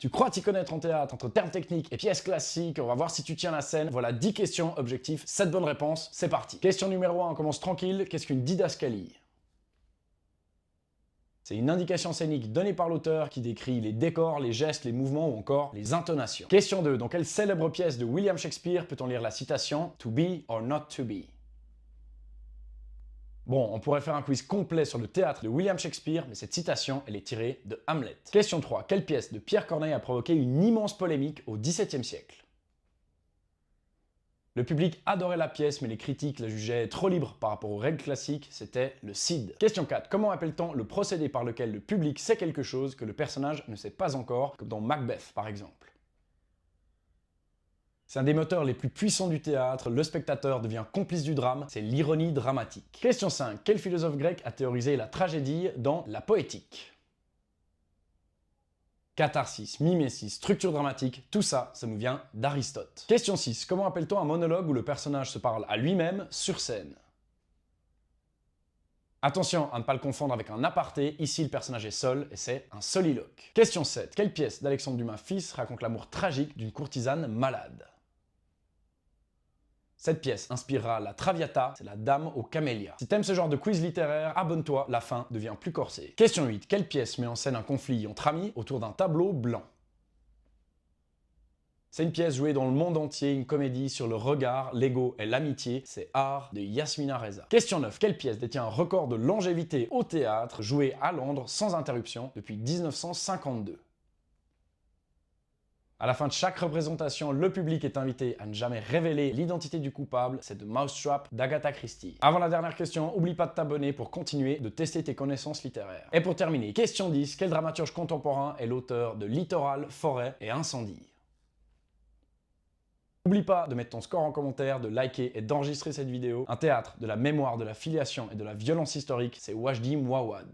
Tu crois t'y connaître en théâtre, entre termes techniques et pièces classiques, on va voir si tu tiens la scène. Voilà 10 questions, objectif 7 bonnes réponses, c'est parti. Question numéro 1, on commence tranquille, qu'est-ce qu'une didascalie? C'est une indication scénique donnée par l'auteur qui décrit les décors, les gestes, les mouvements ou encore les intonations. Question 2, dans quelle célèbre pièce de William Shakespeare peut-on lire la citation « To be or not to be ». Bon, on pourrait faire un quiz complet sur le théâtre de William Shakespeare, mais cette citation, elle est tirée de Hamlet. Question 3. Quelle pièce de Pierre Corneille a provoqué une immense polémique au XVIIe siècle? Le public adorait la pièce, mais les critiques la jugeaient trop libre par rapport aux règles classiques, c'était le Cid. Question 4. Comment appelle-t-on le procédé par lequel le public sait quelque chose que le personnage ne sait pas encore, comme dans Macbeth par exemple? C'est un des moteurs les plus puissants du théâtre, le spectateur devient complice du drame, c'est l'ironie dramatique. Question 5. Quel philosophe grec a théorisé la tragédie dans la poétique? Catharsis, mimésis, structure dramatique, tout ça, ça nous vient d'Aristote. Question 6. Comment appelle-t-on un monologue où le personnage se parle à lui-même sur scène? Attention à ne pas le confondre avec un aparté, ici le personnage est seul et c'est un soliloque. Question 7. Quelle pièce d'Alexandre Dumas fils raconte l'amour tragique d'une courtisane malade? Cette pièce inspirera la Traviata, c'est la Dame aux camélias. Si t'aimes ce genre de quiz littéraire, abonne-toi, la fin devient plus corsée. Question 8. Quelle pièce met en scène un conflit entre amis autour d'un tableau blanc? C'est une pièce jouée dans le monde entier, une comédie sur le regard, l'ego et l'amitié, c'est Art de Yasmina Reza. Question 9. Quelle pièce détient un record de longévité au théâtre, jouée à Londres sans interruption depuis 1952? À la fin de chaque représentation, le public est invité à ne jamais révéler l'identité du coupable, c'est The Mousetrap d'Agatha Christie. Avant la dernière question, oublie pas de t'abonner pour continuer de tester tes connaissances littéraires. Et pour terminer, question 10, quel dramaturge contemporain est l'auteur de Littoral, Forêt et Incendie? N'oublie pas de mettre ton score en commentaire, de liker et d'enregistrer cette vidéo. Un théâtre de la mémoire, de la filiation et de la violence historique, c'est Wajdi Mouawad.